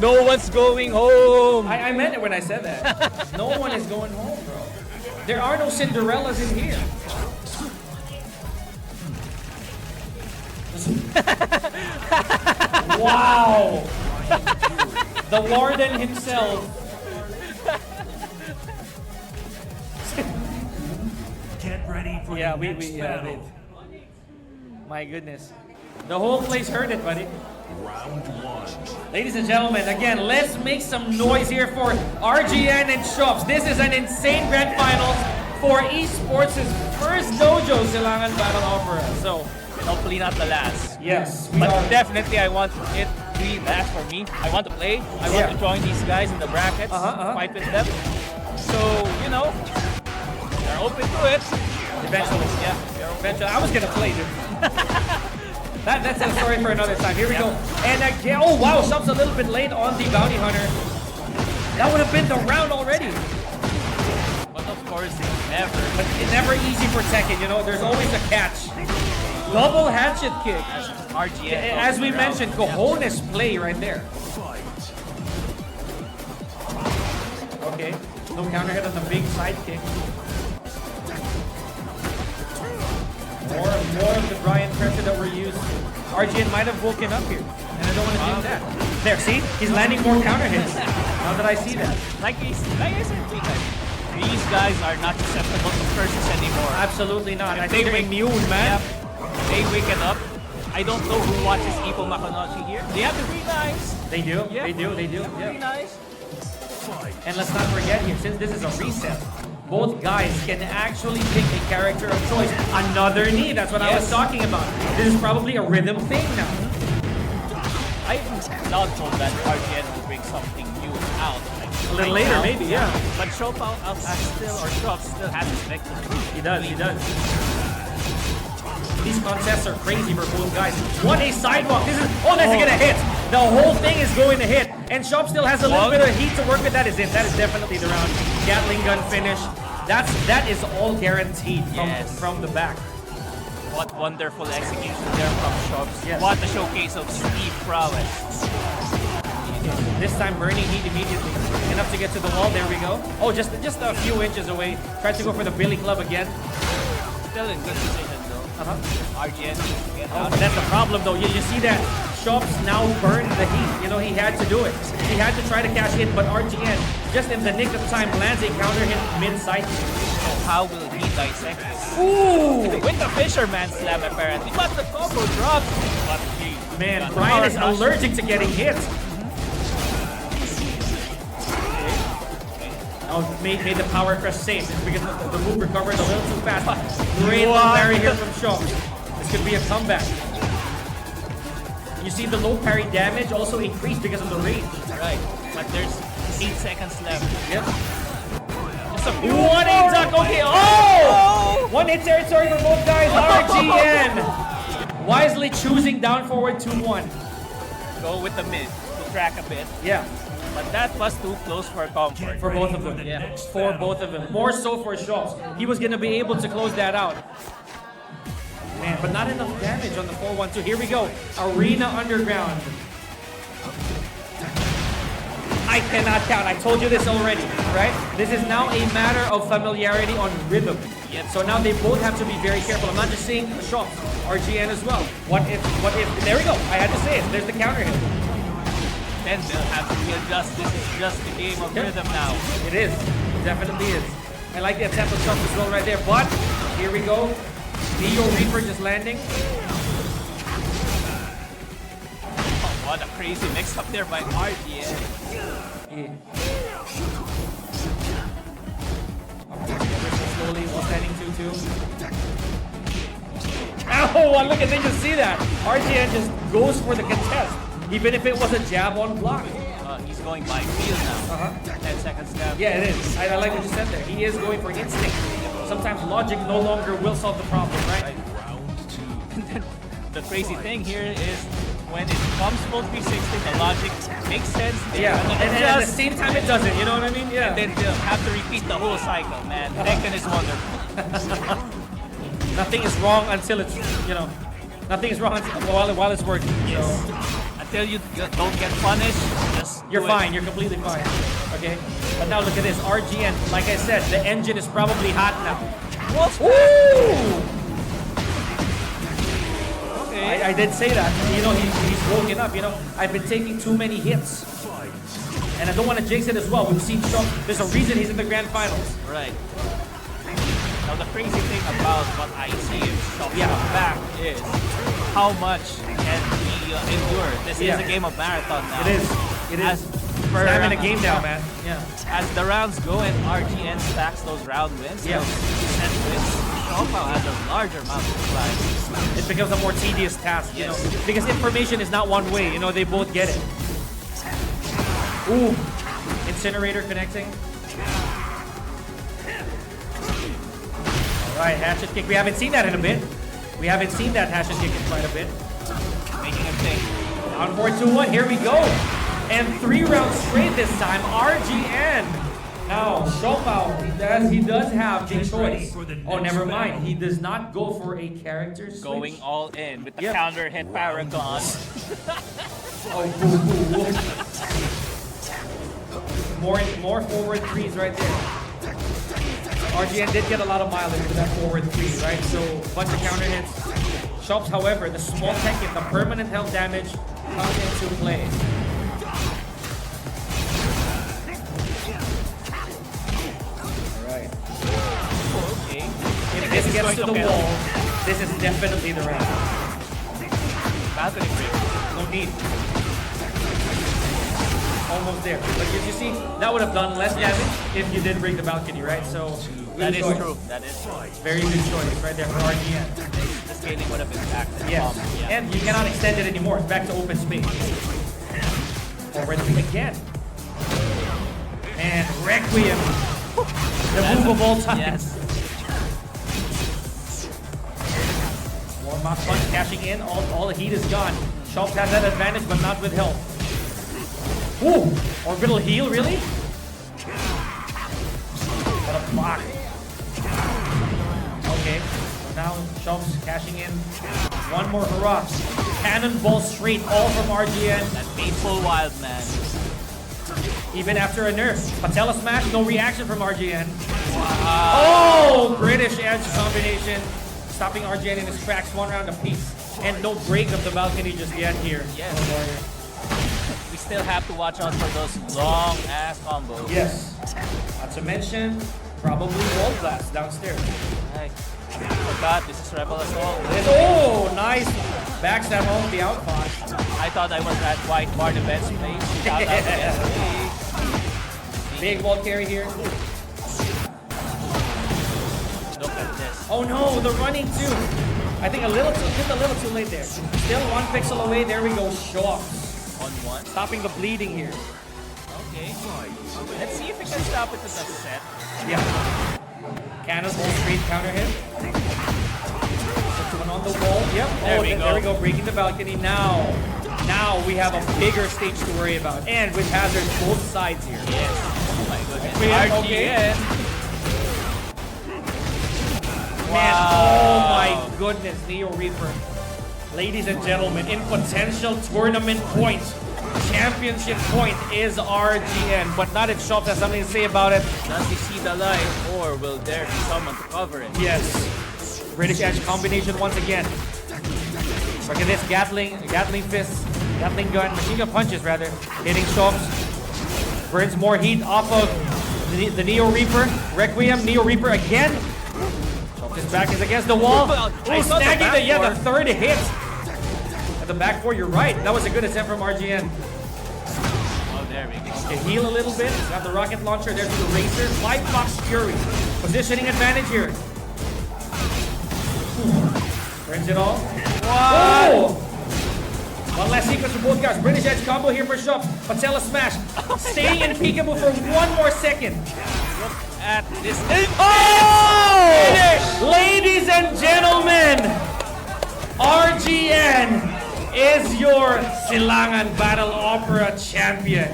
No one's going home. I meant it when I said that. No one is going home, bro. There are no Cinderellas in here. Wow. The warden himself. Get ready for Yeah, the next battle. My goodness. The whole place heard it, buddy. Round one. Ladies and gentlemen, again, let's make some noise here for RGN and Siops. This is an insane grand finals for esports' first dojo Silangan Battle Opera. So, Hopefully not the last. yes, But definitely I want it to be last for me. I want to play. I want to join these guys in the brackets, fight with them. So, you know, they're open to it. eventually. Yeah. Eventually. I was going to play, dude. That's a story for another time. Here we go. And again, oh wow, Siops a little bit late on the bounty hunter. That would have been the round already. But of course, It's never easy for Tekken, you know. There's always a catch. Double hatchet kick. RGN. As we mentioned, cojones play right there. Okay, no counter hit on the big side kick. More of the Brian pressure that we're used to. RGN might have woken up here, and I don't want to do that. There, see? He's landing more counter hits. Now that I see that. Like I said, these guys are not susceptible to curses anymore. Absolutely not. I If think they're wake- immune, man. Yep. They waken up. I don't know who watches Ipo Makonochi here. They have the green eyes. They do. Yep. They do. They do. Green Yeah. eyes. And let's not forget here, since this is a reset, both guys can actually pick a character of choice. Another knee. That's what I was Yes. talking about. This is probably a rhythm thing now. I'm not told that RGN will bring something new out. Like, A little right later, now. maybe. Yeah. But Siops still has his victim. He does. He does. These contests are crazy for both guys. What a sidewalk. This is, oh, that's gonna hit. The whole thing is going to hit. And Siops still has a little bit of heat to work with. That is it. That is definitely the round. Gatling gun finish. That is all guaranteed from the back. What wonderful execution there from Siops. Yes. What a showcase of Steve prowess. This time burning heat immediately. Enough to get to the wall. There we go. Oh, just a few inches away. Tried to go for the Billy Club again. Still in good position though. RGN get out. That's the problem though. You see that Siops now burned the heat. You know, he had to do it. He had to try to cash in, but RGN, just in the nick of time, lands a counter hit mid-side. So how will he dissect this? Ooh! With the Fisherman Slam apparently. But the combo dropped. But he Man, got Brian is power rush. allergic to getting hit. Oh, made the power crush safe because the move recovered a little too fast. Great low parry here from Siops. This could be a comeback. You see the low parry damage also increased because of the range. Right. But there's 8 seconds left. Yep. Just a few One hit more. duck. Okay. Oh! One hit territory for both guys. RGN wisely choosing down forward 2-1. Go with the mid to track a bit. Yeah. But that was too close for comfort. For both of them. Yeah. For both of them. More so for Siops. He was going to be able to close that out. Man, but not enough damage on the 4-1-2. Here we go. Arena Underground. I cannot count. I told you this already, right? This is now a matter of familiarity on rhythm. Yep. So now they both have to be very careful. I'm not just saying Siops, RGN as well. What if, there we go. I had to say it. There's the counter hit. Then they'll have to readjust. This is just a game of rhythm now. It is. It definitely is. I like the attempt of Siops as well right there. But here we go. Neo Reaper just landing. Oh, what a crazy mix-up there by RGN. Yeah. Slowly standing 2-2. Ow! Look at they just see that. RGN just goes for the contest. Even if it was a jab on block. He's going by feel now. 10 seconds left. Yeah, it is. I like what you said there. He is going for instinct. Sometimes logic no longer will solve the problem, right? The crazy thing here is when it comes full 360, the logic makes sense. Yeah, and at the same time it doesn't, you know what I mean? Yeah. And then they'll have to repeat the whole cycle, man. Tekken is wonderful. Nothing is wrong until it's, you know, nothing is wrong until, while it's working. Yes. Until you don't get punished, just You're fine. You're completely fine. Okay. But now look at this. RGN, like I said, the engine is probably hot now. Ooh! Okay. I did say that. You know, he's woken up. You know, I've been taking too many hits. And I don't want to jinx it as well. We've seen Siops. There's a reason he's in the grand finals. Right. Now the crazy thing about what I see in Siops back is how much can he endure. This is a game of marathon now. It is. It is. We're having a game now, man. Yeah. As the rounds go and RGN stacks those round wins, Yeah. and wins, Siops has a larger amount to climb. It becomes a more tedious task, you know, because information is not one way. You know, they both get it. Ooh, incinerator connecting. All right, hatchet kick. We haven't seen that in a bit. We haven't seen that hatchet kick in quite a bit. Making him think. On 4-2-1, here we go. And 3 rounds straight this time. RGN. Now, Siops, he does have the choice. Oh, never mind. He does not go for a character switch. Going all in with the counter hit Paragon. Oh, more forward threes right there. RGN did get a lot of mileage with that forward three, right? So, bunch of counter hits. Siops, however, the small Tekken, the permanent health damage comes into play. Alright. Okay. If this gets to the wall, this is definitely the round. Balcony break. No need. Almost there. But you see, that would have done less damage if you didn't break the balcony, right? So, That is choice. true. That is true. Very good choice right there for RGN. The scaling would have been back to the Yes. bomb. Yeah. And you cannot extend it anymore. It's back to open space. Forward three again. And Requiem. The move of all time. Yes. More Mach Punch cashing in. All the heat is gone. Siops has that advantage, but not with health. Ooh! Orbital heal, really? What a block. Okay. So now Siops cashing in. One more hurrah. Cannonball straight, all from RGN. That painful wild man. Even after a nerf. Patella smash, no reaction from RGN. Wow. Oh! British edge combination. Stopping RGN in his tracks, 1 round apiece. And no break of the balcony just yet here. Yes. We still have to watch out for those long ass combos. Yes. Not to mention, probably wall blast downstairs. I forgot this is Rebel Assault. Oh, nice backstab on the outpost. I thought I was at White Bar Defense place. Shout out to SK. Big wall carry here. Look at this. Oh no, the running too. I think just a little too late there. Still 1 pixel away. There we go. Siops. On one. Stopping the bleeding here. Okay. Let's see if we can stop it with the set. Yeah. Cannonball straight counter hit. One on the wall. Yep. There we go. There we go. Breaking the balcony. Now we have a bigger stage to worry about. And with hazards both sides here. Yes. Oh my goodness. RGN. RGN. Man, Wow. oh my goodness, Neo Reaper. Ladies and gentlemen, in potential tournament point, championship point is RGN, but not if Siops has something to say about it. Does he see the light or will there be someone to cover it? Yes. British edge combination once again. Look at this, Gatling fist, Gatling gun, machine gun punches rather, hitting Siops. Burns more heat off of the Neo Reaper. Requiem, Neo Reaper again. His back is against the wall. Oh, snagging the third hit. At the back four, you're right. That was a good attempt from RGN. Oh, there we go. Okay, heal a little bit. Got the rocket launcher. There's the Racer. Light Box Fury. Positioning advantage here. Turns it all. Wow. Oh! One last sequence for both guys. British edge combo here for Siops. Patella smash. Staying in peekaboo for 1 more second. At this Oh! Ladies and gentlemen, RGN is your Silangan Battle Opera champion.